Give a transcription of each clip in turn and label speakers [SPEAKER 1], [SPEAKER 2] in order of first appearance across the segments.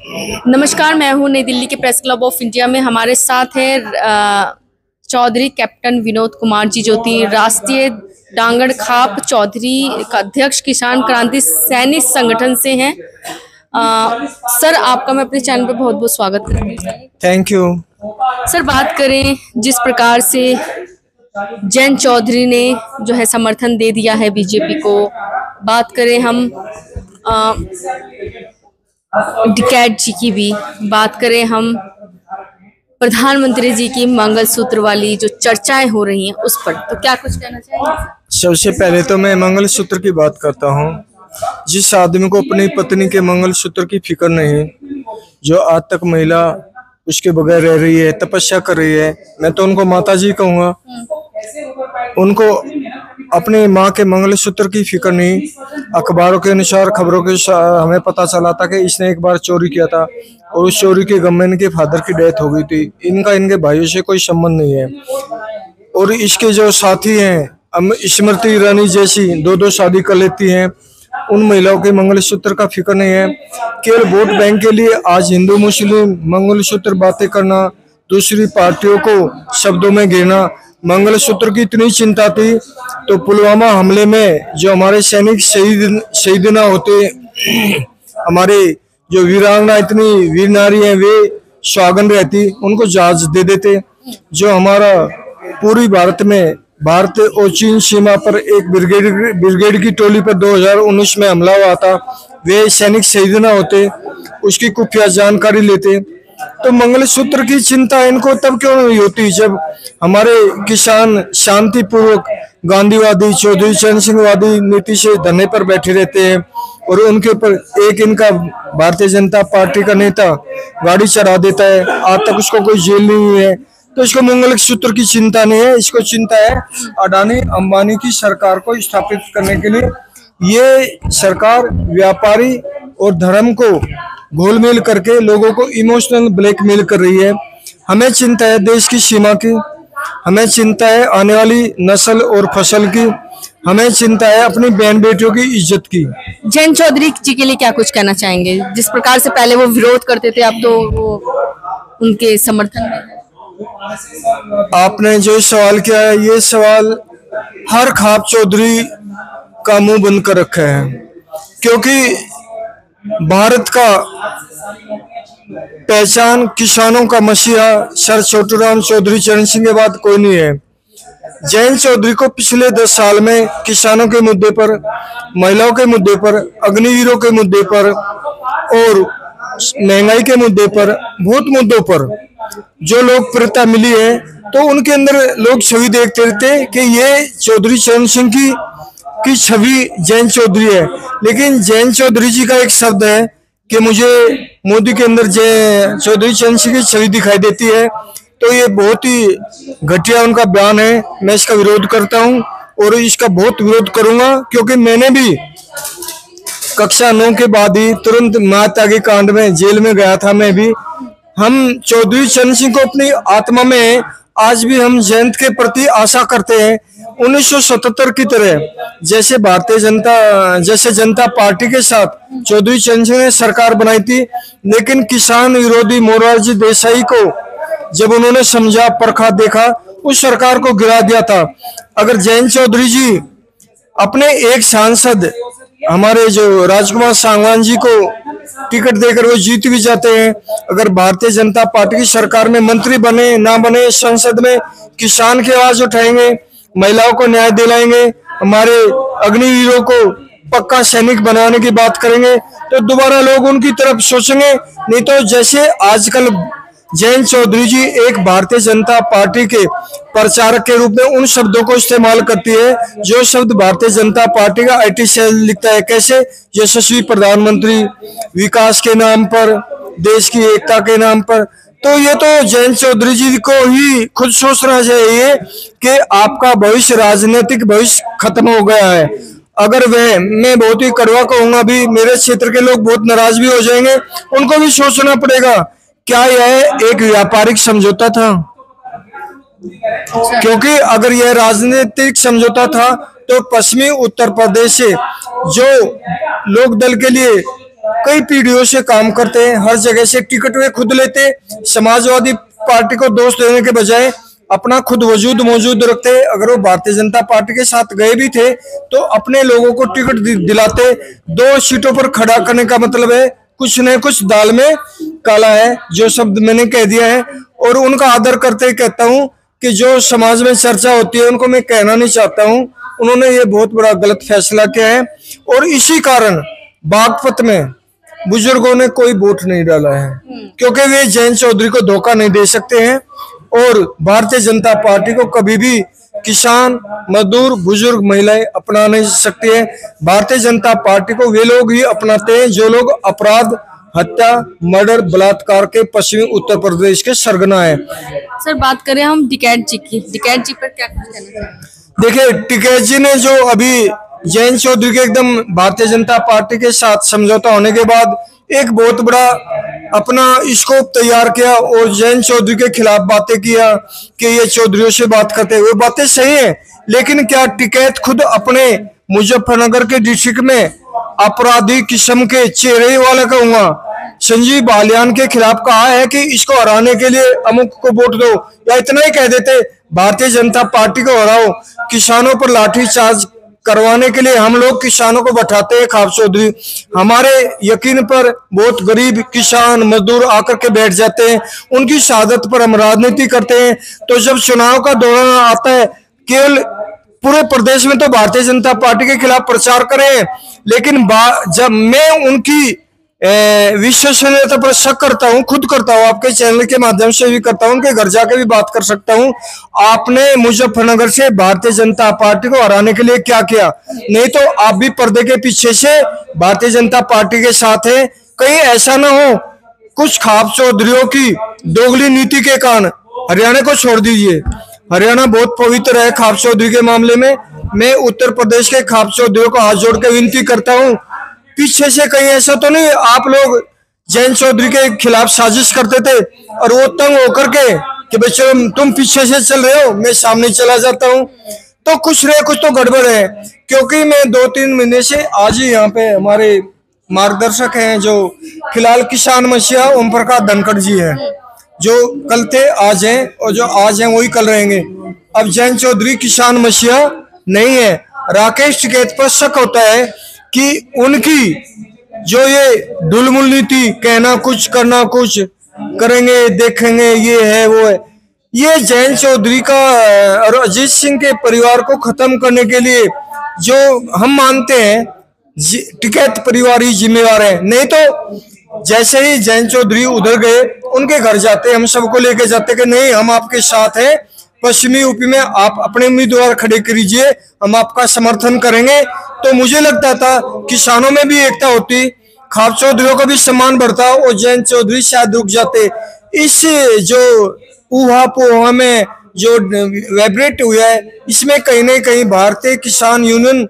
[SPEAKER 1] नमस्कार, मैं हूं नई दिल्ली के प्रेस क्लब ऑफ इंडिया में। हमारे साथ है चौधरी कैप्टन विनोद कुमार जी, जो कि राष्ट्रीय डांगड़ खाप चौधरी का अध्यक्ष किसान क्रांति सैनिक संगठन से हैं। सर, आपका मैं अपने चैनल पर बहुत बहुत स्वागत करती हूँ।
[SPEAKER 2] Thank you.
[SPEAKER 1] सर, बात करें जिस प्रकार से जयंत चौधरी ने जो है समर्थन दे दिया है बीजेपी को, बात करें हम डिकैट जी की भी, बात करें हम प्रधानमंत्री जी की मंगलसूत्र वाली जो चर्चाएं हो रही हैं उस पर, तो क्या कुछ कहना चाहिए?
[SPEAKER 2] सबसे पहले तो मैं मंगलसूत्र की बात करता हूँ। जिस आदमी को अपनी पत्नी के मंगलसूत्र की फिक्र नहीं, जो आज तक महिला उसके बगैर रह रही है, तपस्या कर रही है, मैं तो उनको माता जी कहूँगा। उनको अपनी माँ के मंगलसूत्र की फिक्र नहीं। अखबारों के अनुसार, खबरों के हमें पता चला था कि इसने एक बार चोरी किया था और उस चोरी के गम में इनके फादर की डेथ हो गई थी। इनका इनके भाइयों से कोई संबंध नहीं है। और इसके जो साथी हैं, स्मृति ईरानी जैसी दो शादी कर लेती हैं, उन महिलाओं के मंगलसूत्र का फिक्र नहीं है। केवल वोट बैंक के लिए आज हिंदू मुस्लिम मंगलसूत्र बातें करना, दूसरी पार्टियों को शब्दों में गिरना। मंगलसूत्र की इतनी चिंता थी तो पुलवामा हमले में जो हमारे सैनिक शहीद ना होते, हमारे जो वीरांगना इतनी वीर नारी हैं, वे स्वागन रहती, उनको जहाज दे देते। जो हमारा पूरी भारत और चीन सीमा पर एक ब्रिगेड की टोली पर 2019 में हमला हुआ था, वे सैनिक शहीद ना होते, उसकी खुफिया जानकारी लेते। तो मंगलसूत्र की चिंता इनको तब क्यों नहीं होती जब हमारे किसान शांतिपूर्वक गांधीवादी, चौधरी चरण सिंह वादी नीति से धरने पर बैठे रहते हैं और उनके ऊपर एक इनका भारतीय जनता पार्टी का नेता गाड़ी चढ़ा देता है, आज तक उसको कोई जेल नहीं हुई है। तो इसको मंगलसूत्र की चिंता नहीं है, इसको चिंता है अडानी अंबानी की सरकार को स्थापित करने के लिए। ये सरकार व्यापारी और धर्म को घोलमेल करके लोगों को इमोशनल ब्लैकमेल कर रही है। हमें चिंता है देश की सीमा की, हमें चिंता है आने वाली नस्ल और फसल की, हमें चिंता है अपनी बहन बेटियों की इज्जत की।
[SPEAKER 1] जयंत चौधरी जी के लिए क्या कुछ कहना चाहेंगे? जिस प्रकार से पहले वो विरोध करते थे, अब तो वो उनके समर्थन में है।
[SPEAKER 2] आपने जो सवाल किया है, ये सवाल हर खाप चौधरी का मुंह बंद कर रखा है, क्योंकि भारत का पहचान किसानों का मसीहा सर छोटूराम चौधरी चरण सिंह के बाद कोई नहीं है। जयंत चौधरी को पिछले 10 साल में किसानों के मुद्दे पर, महिलाओं के मुद्दे पर, अग्निवीरों के मुद्दे पर और महंगाई के मुद्दे पर, बहुत मुद्दों पर जो लोकप्रियता मिली है, तो उनके अंदर लोग छवि देखते रहते कि ये चौधरी चरण सिंह की छवि जयंत चौधरी है। लेकिन जयंत चौधरी जी का एक शब्द है कि मुझे मोदी के अंदर चौधरी चरण सिंह की छवि दिखाई देती है, तो ये बहुत ही घटिया उनका बयान है। मैं इसका विरोध करता हूं और इसका बहुत विरोध करूंगा, क्योंकि मैंने भी कक्षा 9 के बाद ही तुरंत महात्यागी कांड में जेल में गया था। मैं भी, हम चौधरी चरण सिंह को अपनी आत्मा में आज भी हम जयंत के प्रति आशा करते हैं। 1977 की तरह जैसे जनता पार्टी के साथ चौधरी चरण सिंह ने सरकार बनाई थी, लेकिन किसान विरोधी मोरारजी देसाई को जब उन्होंने समझा, परखा, देखा, उस सरकार को गिरा दिया था। अगर जयंत चौधरी जी अपने एक सांसद हमारे जो राजकुमार सांगवान जी को टिकट देकर वो जीत भी जाते हैं, अगर भारतीय जनता पार्टी की सरकार में मंत्री बने ना बने, संसद में किसान की आवाज उठाएंगे, महिलाओं को न्याय दिलाएंगे, हमारे अग्निवीरों को पक्का सैनिक बनाने की बात करेंगे, तो दोबारा लोग उनकी तरफ सोचेंगे। नहीं तो जैसे आजकल जयंत चौधरी जी एक भारतीय जनता पार्टी के प्रचारक के रूप में उन शब्दों को इस्तेमाल करती है जो शब्द भारतीय जनता पार्टी का IT सेल लिखता है। कैसे? यशस्वी प्रधानमंत्री, विकास के नाम पर, देश की एकता के नाम पर। तो ये तो जयंत चौधरी जी को ही खुद सोचना चाहिए कि आपका भविष्य, राजनीतिक भविष्य खत्म हो गया है। अगर मैं बहुत ही कड़वा कहूंगा, भी मेरे क्षेत्र के लोग बहुत नाराज भी हो जाएंगे, उनको भी सोचना पड़ेगा क्या यह एक व्यापारिक समझौता था। क्योंकि अगर यह राजनीतिक समझौता था तो पश्चिमी उत्तर प्रदेश से जो लोक दल के लिए कई पीढ़ियों से काम करते हैं, हर जगह से टिकट वे खुद लेते। समाजवादी पार्टी को दोष देने के बजाय अपना खुद वजूद मौजूद रखते। अगर वो भारतीय जनता पार्टी के साथ गए भी थे तो अपने लोगों को टिकट दिलाते। 2 सीटों पर खड़ा करने का मतलब है कुछ न कुछ दाल में काला है, जो शब्द मैंने कह दिया है। और उनका आदर करते कहता हूं कि जो समाज में चर्चा होती है उनको मैं कहना नहीं चाहता हूं। उन्होंने ये बहुत बड़ा गलत फैसला किया है और इसी कारण बागपत में बुजुर्गों ने कोई वोट नहीं डाला है, क्योंकि वे जयंत चौधरी को धोखा नहीं दे सकते हैं। और भारतीय जनता पार्टी को कभी भी किसान, मजदूर, बुजुर्ग, महिलाएं अपना नहीं सकती है। भारतीय जनता पार्टी को वे लोग ही अपनाते हैं जो लोग अपराध, हत्या, मर्डर, बलात्कार के पश्चिमी उत्तर प्रदेश के सरगना है।
[SPEAKER 1] सर, बात करें हम टिकैत जी की, टिकैत जी पर क्या कहना चाहिए?
[SPEAKER 2] देखिए, टिकैत जी ने जो अभी जयंत चौधरी के एकदम भारतीय जनता पार्टी के साथ समझौता होने के बाद एक बहुत बड़ा अपना स्कोप तैयार किया और जयंत चौधरी के खिलाफ बातें किया कि ये चौधरियों से बात करते हुए। बातें सही है, लेकिन क्या टिकैत खुद अपने मुजफ्फरनगर के डिस्ट्रिक्ट में अपराधी किस्म के चेहरे वाला कहूंगा संजीव बालियान के खिलाफ कहा है कि इसको हराने के लिए अमुक को वोट दो, या इतना ही कह देते भारतीय जनता पार्टी को हराओ। किसानों पर लाठीचार्ज करवाने के लिए हम लोग किसानों को बैठाते हैं खाप चौधरी। हमारे यकीन पर बहुत गरीब किसान, मजदूर आकर के बैठ जाते हैं, उनकी शहादत पर हम राजनीति करते हैं। तो जब चुनाव का दौरान आता है, केवल पूरे प्रदेश में तो भारतीय जनता पार्टी के खिलाफ प्रचार करें, लेकिन जब मैं उनकी विश्वसनीयता पर शक करता हूं, खुद करता हूं, आपके चैनल के माध्यम से भी करता हूं, उनके घर जाके भी बात कर सकता हूं। आपने मुजफ्फरनगर से भारतीय जनता पार्टी को हराने के लिए क्या किया? नहीं तो आप भी पर्दे के पीछे से भारतीय जनता पार्टी के साथ हैं। कहीं ऐसा ना हो कुछ खाप चौधरियों की दोगली नीति के कारण हरियाणा को छोड़ दीजिए। हरियाणा बहुत पवित्र है खाप चौधरी के मामले में। मैं उत्तर प्रदेश के खाप चौधरियों को हाथ जोड़ के विनती करता हूं, पीछे से कहीं ऐसा तो नहीं आप लोग जयंत चौधरी के खिलाफ साजिश करते थे और वो तंग होकर के कि बच्चों तुम पीछे से चल रहे हो, मैं सामने चला जाता हूं, तो कुछ तो गड़बड़ है। क्योंकि मैं 2-3 महीने से आज ही यहाँ पे हमारे मार्गदर्शक हैं जो फिलहाल किसान मसीहा ओम प्रकाश धनखड़ जी हैं, जो कल थे आज हैं, और जो आज हैं वही कल रहेंगे। अब जयंत चौधरी किसान मसीहा नहीं है। राकेश टिकैत पर शक होता है कि उनकी जो ये ढुलमुल नीति, कहना कुछ करना कुछ, करेंगे देखेंगे, ये है वो है, ये जयंत चौधरी का और अजीत सिंह के परिवार को खत्म करने के लिए जो हम मानते हैं टिकैत परिवार ही जिम्मेवार है। नहीं तो जैसे ही जयंत चौधरी उधर गए उनके घर जाते, हम सबको लेके जाते कि नहीं हम आपके साथ हैं, पश्चिमी यूपी में आप अपने उम्मीदवार खड़े करिए, हम आपका समर्थन करेंगे। तो मुझे लगता था किसानों में भी एकता होती, खाप चौधरियों का भी सम्मान बढ़ता और जयंत चौधरी शायद रुक जाते। इस जो ऊहा पोहा में जो वाइब्रेट हुआ है, इसमें कहीं ना कहीं भारतीय किसान यूनियन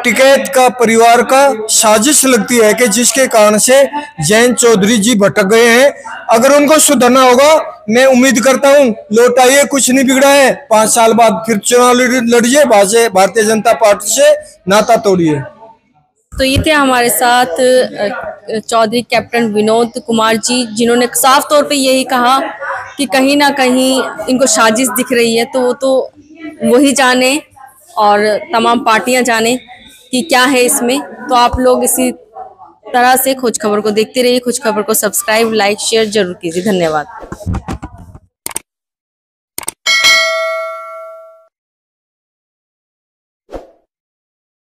[SPEAKER 2] टिकैत का परिवार का साजिश लगती है कि जिसके कारण से जयंत चौधरी जी भटक गए हैं। अगर उनको सुधरना होगा, मैं उम्मीद करता हूं लौट आइए, कुछ नहीं बिगड़ा है, 5 साल बाद फिर चुनाव लड़िए, भारतीय जनता पार्टी से नाता तोड़िए।
[SPEAKER 1] तो ये थे हमारे साथ चौधरी कैप्टन विनोद कुमार जी, जिन्होंने साफ तौर पे यही कहा कि कहीं ना कहीं इनको साजिश दिख रही है। तो वो तो वही जाने और तमाम पार्टियां जाने कि क्या है इसमें। तो आप लोग इसी तरह से खोज खबर को देखते रहिए। खोज खबर को सब्सक्राइब, लाइक, शेयर जरूर कीजिए। धन्यवाद।